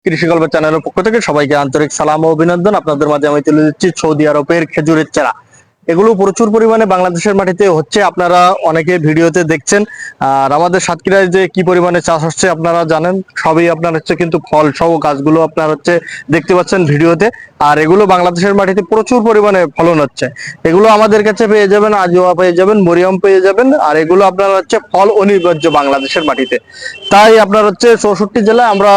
কৃষি গল্প চ্যানেলের পক্ষ থেকে সবাইকে আন্তরিক সালাম ও অভিনন্দন। আপনাদের মাঝে আমি তুলে দিচ্ছি সৌদি আরবের খেজুরের চারা। এগুলো প্রচুর পরিমাণে বাংলাদেশের মাটিতে হচ্ছে, আপনারা অনেকে ভিডিওতে দেখছেন। আর আমাদের সাতক্ষীরায় যে কি পরিমাণে চাষ হচ্ছে আপনারা জানেন, সবই আপনার হচ্ছে কিন্তু ফল সহ গাছগুলো আপনার হচ্ছে দেখতে পাচ্ছেন ভিডিওতে। আর এগুলো বাংলাদেশের মাটিতে প্রচুর পরিমাণে ফলন হচ্ছে। এগুলো আমাদের কাছে পেয়ে যাবেন, আজোয়া পেয়ে যাবেন, মরিয়ম পেয়ে যাবেন। আর এগুলো আপনার হচ্ছে ফল অনিবার্য বাংলাদেশের মাটিতে। তাই আপনার হচ্ছে 64 জেলায় আমরা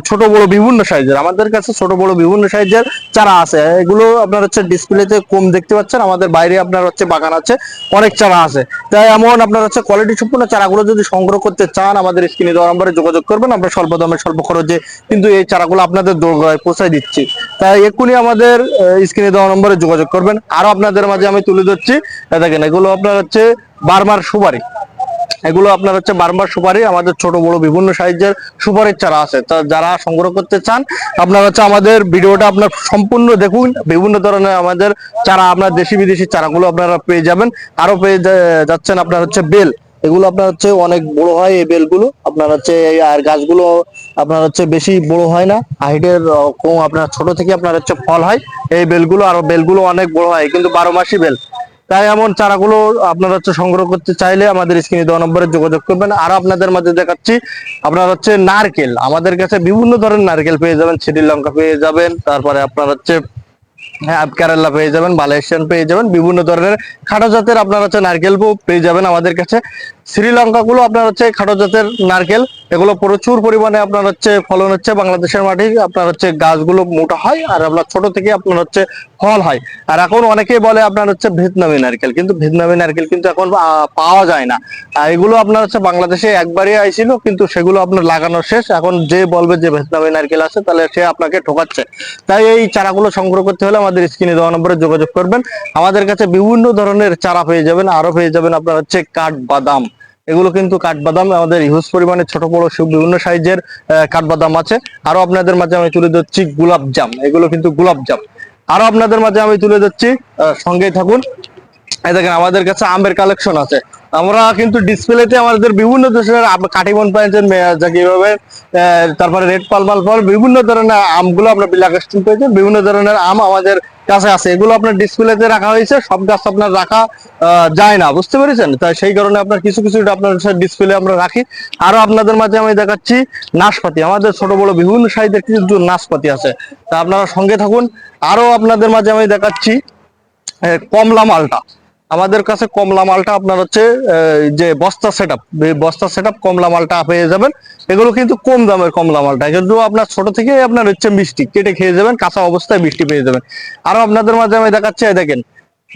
ছোট বড় বিভিন্ন সাইজের, আমাদের কাছে ছোট বড় বিভিন্ন সাইজের চারা আছে। এগুলো আপনার হচ্ছে ডিসপ্লেতে কম দেখতে পাচ্ছেন, আমাদের বাইরে আপনার হচ্ছে বাগান আছে, অনেক চারা আছে। তাই এমন আপনার হচ্ছে কোয়ালিটি সম্পূর্ণ চারাগুলো যদি সংগ্রহ করতে চান, আমাদের স্ক্রিনে দেওয়া নম্বরে যোগাযোগ করবেন। আমরা স্বল্প দামে স্বল্প খরচে কিন্তু এই চারাগুলো আপনাদের দোরগোড়ায় পৌঁছায় দিচ্ছি। তাই এক্ষুনি আমাদের স্ক্রিনে দেওয়া নম্বরে যোগাযোগ করবেন। আরো আপনাদের মাঝে আমি তুলে ধরছি, দেখেন এগুলো আপনার হচ্ছে বার্মার সুপারি। এগুলো আপনার হচ্ছে বারবার সুপারি, আমাদের ছোট বড় বিভিন্ন সাইজের সুপারির চারা আছে। তা যারা সংগ্রহ করতে চান, আপনার হচ্ছে আমাদের ভিডিওটা আপনার সম্পূর্ণ দেখুন। বিভিন্ন ধরনের আমাদের চারা, আপনার দেশি বিদেশি চারাগুলো আপনারা পেয়ে যাবেন। আরো পেয়ে যাচ্ছেন আপনার হচ্ছে বেল। এগুলো আপনার হচ্ছে অনেক বড় হয় এই বেলগুলো, আপনার হচ্ছে আর গাছগুলো আপনার হচ্ছে বেশি বড় হয় না, হাইটের কম, আপনার ছোট থেকে আপনার হচ্ছে ফল হয় এই বেলগুলো। আর বেলগুলো অনেক বড় হয়, কিন্তু 12 মাসি বেল। তাই এমন চারাগুলো আপনারা হচ্ছে সংগ্রহ করতে চাইলে আমাদের স্ক্রিনে দেওয়া নম্বরে যোগাযোগ করবেন। আর আপনাদের মাঝে দেখাচ্ছি আপনার হচ্ছে নারকেল। আমাদের কাছে বিভিন্ন ধরনের নারকেল পেয়ে যাবেন, শ্রীলঙ্কা পেয়ে যাবেন, তারপরে আপনার হচ্ছে হ্যাঁ কেরালা পেয়ে যাবেন, মালয়েশিয়ান পেয়ে যাবেন, বিভিন্ন ধরনের খাটো জাতের আপনার হচ্ছে নারকেল পেয়ে যাবেন আমাদের কাছে। শ্রীলঙ্কা গুলো আপনার হচ্ছে খাটো জাতের নারকেল, এগুলো প্রচুর পরিমাণে আপনার হচ্ছে ফলন হচ্ছে বাংলাদেশের মাটি। আপনার হচ্ছে গাছগুলো মোটা হয়, আর আপনার ছোট থেকে আপনার হচ্ছে ফল হয়। আর এখন অনেকেই বলে আপনার হচ্ছে ভিয়েতনামি নারকেল, কিন্তু ভিয়েতনামি নারকেল কিন্তু এখন পাওয়া যায় না। আর এগুলো আপনার হচ্ছে বাংলাদেশে একবারই আইছিল, কিন্তু সেগুলো আপনার লাগানো শেষ। এখন যে বলবে যে ভিয়েতনামি নারকেল আছে, তাহলে সে আপনাকে ঠকাচ্ছে। তাই এই চারাগুলো সংগ্রহ করতে হলে আমাদের স্ক্রিনে দেওয়া নম্বরে যোগাযোগ করবেন। আমাদের কাছে বিভিন্ন ধরনের চারা পেয়ে যাবেন। আরো পেয়ে যাবেন আপনার হচ্ছে কাঠবাদাম। এগুলো কিন্তু কাঠবাদাম আমাদের হিউজ পরিমাণে ছোট বড় বিভিন্ন সাইজের কাঠবাদাম আছে। আরো আপনাদের মাঝে আমি তুলে ধরছি গোলাপ জাম। এগুলো কিন্তু গোলাপ জাম। আরো আপনাদের মাঝে আমি তুলে ধরছি, সঙ্গেই থাকুন। এই দেখেন আমাদের কাছে আমের কালেকশন আছে। আমরা কিন্তু ডিসপ্লেতে আমাদের বিভিন্ন ধরনের কাটিমন পেয়েছেন, কিভাবে তারপরে রেড পালমাল ফল, বিভিন্ন ধরনের আমগুলো আপনার বিলাকাস্টিন পেয়েছেন। বিভিন্ন ধরনের আম আমাদের কাছে আছে, এগুলো আপনার ডিসপ্লেতে রাখা হয়েছে। সব গাছ আপনার রাখা যায় না, বুঝতে পেরেছেন? তাই সেই কারণে আপনার কিছু কিছু আপনার ডিসপ্লে আমরা রাখি। আরো আপনাদের মাঝে আমি দেখাচ্ছি নাশপাতি। আমাদের ছোট বড় বিভিন্ন সাইজের কিছু নাশপাতি আছে, তা আপনারা সঙ্গে থাকুন। আরো আপনাদের মাঝে আমি দেখাচ্ছি কমলা মালটা। আমাদের কাছে কমলা মালটা আপনার হচ্ছে যে বস্তা সেটআপ কমলা মালটা পেয়ে যাবেন। এগুলো কিন্তু কম দামের কমলা মালটা, কিন্তু আপনার ছোট থেকে আপনার হচ্ছে মিষ্টি, কেটে খেয়ে যাবেন, কাঁচা অবস্থায় মিষ্টি পেয়ে যাবেন। আরো আপনাদের মাঝে আমি দেখাচ্ছি, দেখেন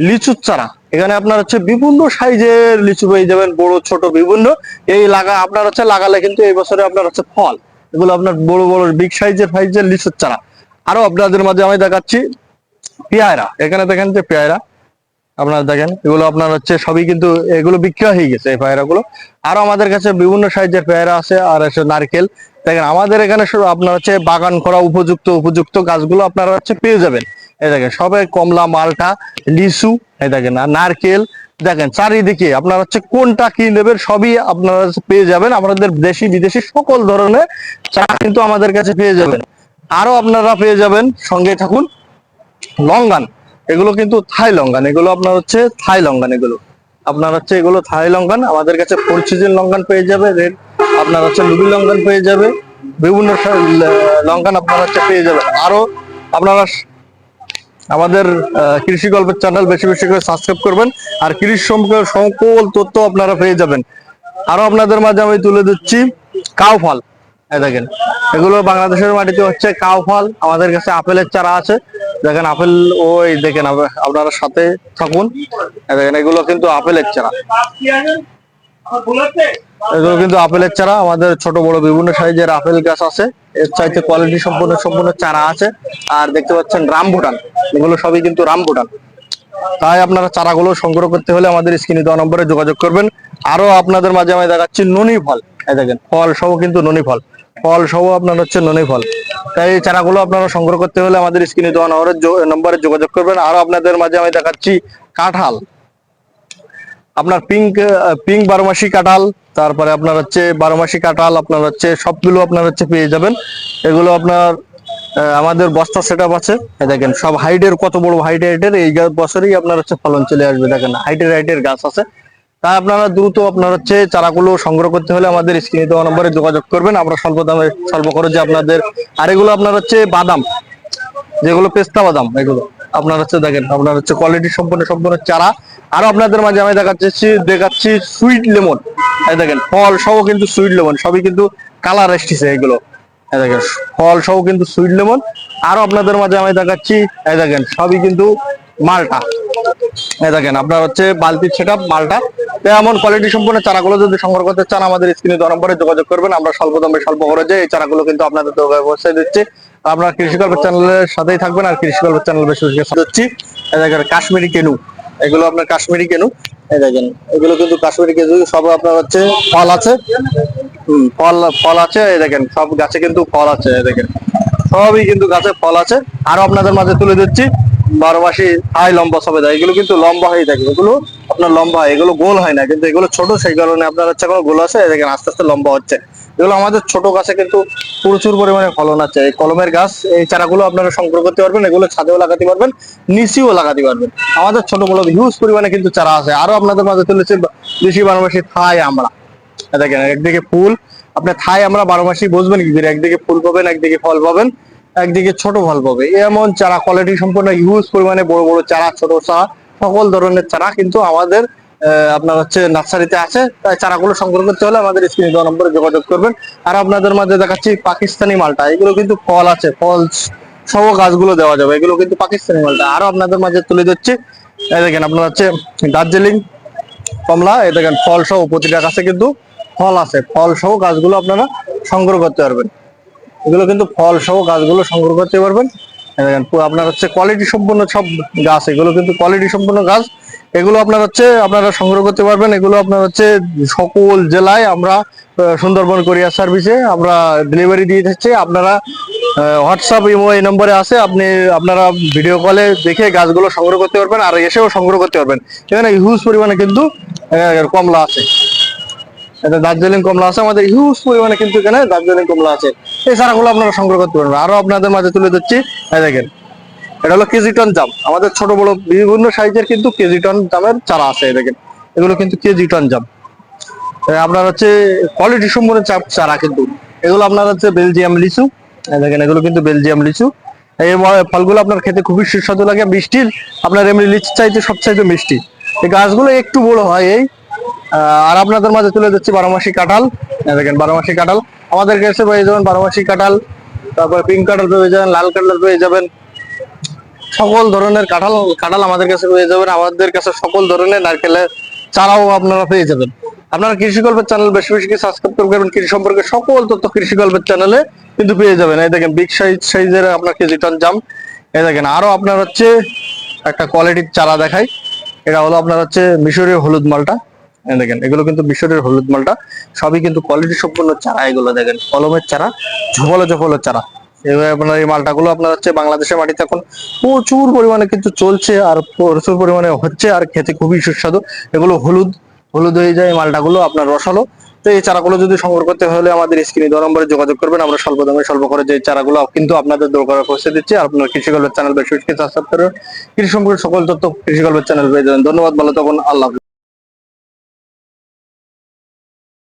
লিচুর চারা। এখানে আপনার হচ্ছে বিভিন্ন সাইজের লিচু পেয়ে যাবেন, বড় ছোট বিভিন্ন। এই আপনার হচ্ছে লাগালে কিন্তু এই বছরে আপনার হচ্ছে ফল। এগুলো আপনার বড় বড় বিগ সাইজের লিচুর চারা। আরো আপনাদের মাঝে আমি দেখাচ্ছি পেয়ারা। এখানে দেখেন যে পেয়ারা আপনারা দেখেন, এগুলো আপনার হচ্ছে সবই কিন্তু এগুলো বিক্রি হয়ে গেছে এই পেয়ারাগুলো। আরো আমাদের কাছে বিভিন্ন সাইজের পেয়ারা আছে। আর আছে নারকেল। দেখেন আমাদের এখানে আপনার হচ্ছে বাগান করা উপযুক্ত গাছগুলো আপনারা হচ্ছে পেয়ে যাবেন। এই দেখেন সবাই কমলা মালটা লিচু, এই দেখেন আর নারকেল। দেখেন চারিদিকে আপনার হচ্ছে কোনটা কি নেবেন সবই আপনারা পেয়ে যাবেন। আমাদের দেশি বিদেশি সকল ধরনের চা কিন্তু আমাদের কাছে পেয়ে যাবেন। আরো আপনারা পেয়ে যাবেন, সঙ্গে থাকুন, লঙ্গান। এগুলো কিন্তু থাই লঙ্গান, এগুলো আপনার হচ্ছে থাই লঙ্গান। এগুলো আপনার হচ্ছে এগুলো থাই লঙ্গান। আমাদের কাছে ফোর সিজন লঙ্কান পেয়ে যাবে, রেড আপনার হচ্ছে লুবি লঙ্কান পেয়ে যাবে, বিভিন্ন লঙ্কান আপনার হচ্ছে পেয়ে যাবে। আরো আপনারা আমাদের কৃষি গল্পের চ্যানেল বেশি বেশি করে সাবস্ক্রাইব করবেন, আর কৃষি সম্পর্কে সকল তথ্য আপনারা পেয়ে যাবেন। আরো আপনাদের মাঝে আমি তুলে দিচ্ছি কাউ ফল। এই দেখেন এগুলো বাংলাদেশের মাটিতে হচ্ছে কাউ ফল। আমাদের কাছে আপেলের চারা আছে। দেখেন আপেল, ওই দেখেন আপনারা সাথে থাকুন। দেখেন এগুলো কিন্তু আপেলের চারা, এগুলো কিন্তু আপেলের চারা। আমাদের ছোট বড় বিভিন্ন সাইজের আপেল গাছ আছে, এর চাইতে কোয়ালিটি সম্পূর্ণ চারা আছে। আর দেখতে পাচ্ছেন রামভুটান, এগুলো সবই কিন্তু রামভুটান। তাই আপনারা চারাগুলো সংগ্রহ করতে হলে আমাদের স্ক্রিনে দেওয়া নম্বরে যোগাযোগ করবেন। আরো আপনাদের মাঝে আমি দেখাচ্ছি ননি ফল। এই দেখেন ফল সহ কিন্তু ননি ফল, ফল সহ আপনার হচ্ছে ননি ফল। তাই এই চারাগুলো আপনারা সংগ্রহ করতে হলে আমাদের স্ক্রিনে দেওয়া নম্বরে যোগাযোগ করবেন। আরো আপনাদের মাঝে আমি দেখাচ্ছি কাঁঠাল। আপনার পিঙ্ক পিঙ্ক 12 মাসি কাঁঠাল, তারপরে আপনার হচ্ছে 12 মাসি কাঁঠাল, আপনার হচ্ছে সবগুলো আপনার হচ্ছে পেয়ে যাবেন। এগুলো আপনার আমাদের বস্তা সেট আপ আছে। দেখেন সব হাইটের, কত বড় হাইটের, এই বছরই আপনার হচ্ছে ফলন চলে আসবে। দেখেন হাইটের গাছ আছে। তাই আপনারা দ্রুত আপনার হচ্ছে চারাগুলো সংগ্রহ করতে হলে আমাদের স্ক্রিনে দেওয়া নম্বরে যোগাযোগ করবেন, আমরা স্বল্প দামে স্বল্প খরচে আপনাদের। আর এগুলো আপনার হচ্ছে বাদাম, যেগুলো পেস্তা বাদাম, এগুলো আপনার হচ্ছে দেখেন আপনার হচ্ছে কোয়ালিটি সম্পন্ন সম্পূর্ণ চারা। আরো আপনাদের মাঝে আমি দেখাচ্ছি সুইট লেমন। এই দেখেন ফল সহ কিন্তু সুইট লেমন, সবই কিন্তু কালার এসেছে এগুলো। এই দেখেন ফল সহ কিন্তু সুইট লেমন। আরো আপনাদের মাঝে আমি দেখাচ্ছি, এই দেখেন সবই কিন্তু মালটা। এই দেখেন আপনার হচ্ছে বালতির সেটআপ মালটা। তো এমন কোয়ালিটি সম্পন্ন চারাগুলো যদি সংগ্রহ করতে চান, আমাদের স্ক্রিনে দেওয়া নম্বরে যোগাযোগ করবেন, আমরা স্বল্প দামে স্বল্প খরচে এই চারাগুলো কিন্তু আপনাদের দোকানে পৌঁছে দিচ্ছি। আপনার কৃষি গল্পের চ্যানেলের সাথেই থাকবেন, আর কৃষি গল্পের চ্যানেল বেশি বেশি দিচ্ছি। এই দেখেন কাশ্মীরি কেনু, এগুলো আপনার কাশ্মীরি কেনু। এই দেখেন এগুলো কিন্তু কাশ্মীরি কেনু, সব আপনার হচ্ছে ফল আছে। ফল ফল আছে। এই দেখেন সব গাছে কিন্তু ফল আছে। এই দেখেন সবই কিন্তু গাছে ফল আছে। আরো আপনাদের মাঝে তুলে দিচ্ছি 12 মাসি হাই লম্বা সবেদা। এগুলো কিন্তু লম্বা হয়ে থাকে, এগুলো আপনার লম্বা হয়, এগুলো গোল হয় না, কিন্তু এগুলো ছোট, সেই কারণে আপনার হচ্ছে কোনো গোল আছে। এই দেখেন আস্তে আস্তে লম্বা হচ্ছে। এগুলো আমাদের ছোট গাছে কিন্তু প্রচুর পরিমাণে ফলন আছে। এই কলমের গাছ, এই চারাগুলো আপনারা সংগ্রহ করতে পারবেন। এগুলো ছাদেও লাগাতে পারবেন, নিচেও লাগাতে পারবেন। আমাদের ছোট বড় হিউজ পরিমাণে কিন্তু চারা আছে। আরো আপনাদের মাঝে তুলেছে দেশি 12 মাসি থাই আমরা। দেখেন একদিকে ফুল, আপনি থাই আমরা 12 মাসি বুঝবেন কি করে, একদিকে ফুল পাবেন, একদিকে ফল পাবেন, একদিকে ছোট ফল পাবে। এমন চারা কোয়ালিটি সম্পূর্ণ হিউজ পরিমাণে বড় বড় চারা, ছোট চারা, সকল ধরনের চারা কিন্তু আমাদের আপনার হচ্ছে নার্সারিতে আছে। তাই চারাগুলো সংগ্রহ করতে হলে আমাদের স্ক্রিনে দেওয়া নম্বরে যোগাযোগ করবেন। আর আপনাদের মাঝে দেখাচ্ছি পাকিস্তানি মালটা। এগুলো কিন্তু ফল আছে, ফল সহ গাছগুলো দেওয়া যাবে। এগুলো কিন্তু পাকিস্তানি মালটা। আরো আপনাদের মাঝে তুলে দিচ্ছি, এই দেখেন আপনার হচ্ছে দার্জিলিং কমলা। এই দেখেন ফল সহ প্রতিটা গাছে কিন্তু ফল আছে, ফল সহ গাছগুলো আপনারা সংগ্রহ করতে পারবেন। এগুলো কিন্তু ফল সহ গাছগুলো সংগ্রহ করতে পারবেন। দেখেন আপনার হচ্ছে কোয়ালিটি সম্পূর্ণ সব গাছ, এগুলো কিন্তু কোয়ালিটি সম্পূর্ণ গাছ। এগুলো আপনার হচ্ছে আপনারা সংগ্রহ করতে পারবেন। এগুলো আপনার হচ্ছে সকল জেলায় আমরা সুন্দরবন কোরিয়ার সার্ভিসে আমরা ডেলিভারি দিয়ে থাকছি। আপনারা হোয়াটসঅ্যাপ ইমো এই নম্বরে আছে, আপনারা ভিডিও কলে দেখে গাছগুলো সংগ্রহ করতে পারবেন, আর এসেও সংগ্রহ করতে পারবেন। এখানে হিউজ পরিমাণে কিন্তু কমলা আছে। এটা দার্জিলিং কমলা আছে আমাদের হিউজ পরিমাণে, কিন্তু এখানে দার্জিলিং কমলা আছে। এই চারাগুলো আপনারা সংগ্রহ করতে পারবেন। আরো আপনাদের মাঝে তুলে দিচ্ছি, দেখেন এটা হলো কেজি টন জাম। আমাদের ছোট বড় বিভিন্ন সাইজের কিন্তু কেজি টন জামের চারা আছে। দেখেন এগুলো কিন্তু কেজি টন জাম। আপনার হচ্ছে কোয়ালিটি সম্পূর্ণ চারা কিন্তু। এগুলো আপনার হচ্ছে বেলজিয়াম লিচু। দেখেন এগুলো কিন্তু বেলজিয়াম লিচু। এই ফলগুলো আপনার খেতে খুবই সুস্বাদু লাগে, মিষ্টির। আপনার এমনি লিচু চাইতে সবচাইতে মিষ্টি। এই গাছগুলো একটু বড় হয় এই। আর আপনাদের মাঝে তুলে দিচ্ছি 12 মাসি কাঁঠাল। দেখেন 12 মাসি কাঁঠাল আমাদের কাছে পেয়ে যাবেন। 12 মাসি কাঁঠাল, তারপর পিঙ্ক কাঁঠাল পেয়ে যাবেন, লাল কাঁঠাল পেয়ে যাবেন, সকল ধরনের কাঁঠাল কাঁঠাল আমাদের কাছে পেয়ে যাবেন। আমাদের কাছে সকল ধরনের নারকেলের চারাও আপনারা পেয়ে যাবেন। আপনারা কৃষি গল্পের চ্যানেল বেশি বেশি সাবস্ক্রাইব করবেন, কৃষি সম্পর্কে সকল তথ্য কৃষি গল্পের চ্যানেলে কিন্তু পেয়ে যাবেন। এই দেখেন বিগ সাইজের আপনার কেজি টন জাম। এই দেখেন আরো আপনার হচ্ছে একটা কোয়ালিটির চারা দেখাই। এটা হলো আপনার হচ্ছে মিশরীয় হলুদ মালটা। দেখেন এগুলো কিন্তু মিশরের হলুদ মালটা, সবই কিন্তু কোয়ালিটি সম্পূর্ণ চারা। এগুলো দেখেন কলমের চারা, ঝোপালো ঝোপালো চারা। এবার আপনার এই মালটাগুলো আপনার হচ্ছে বাংলাদেশের মাটিতে এখন প্রচুর পরিমাণে কিন্তু চলছে, আর প্রচুর পরিমাণে হচ্ছে, আর খেতে খুবই সুস্বাদু। এগুলো হলুদ হলুদ হয়ে যায় মালটাগুলো, আপনার রসালো। তো এই চারাগুলো যদি সংগ্রহ করতে হলে আমাদের স্ক্রিনে দেওয়া নম্বরে যোগাযোগ করবেন, আমরা স্বল্প দামে স্বল্প খরচে এই চারাগুলো কিন্তু আপনাদের দরকারে পৌঁছে দিচ্ছি। আর আপনার কৃষি গল্পের চ্যানেল বেশি বেশি সাবস্ক্রাইব করবেন, কৃষি সম্পর্কে সকল তথ্য কৃষি গল্পের চ্যানেল পেয়ে যাবেন। ধন্যবাদ, ভালো থাকুন, আল্লাহ হাফেজ।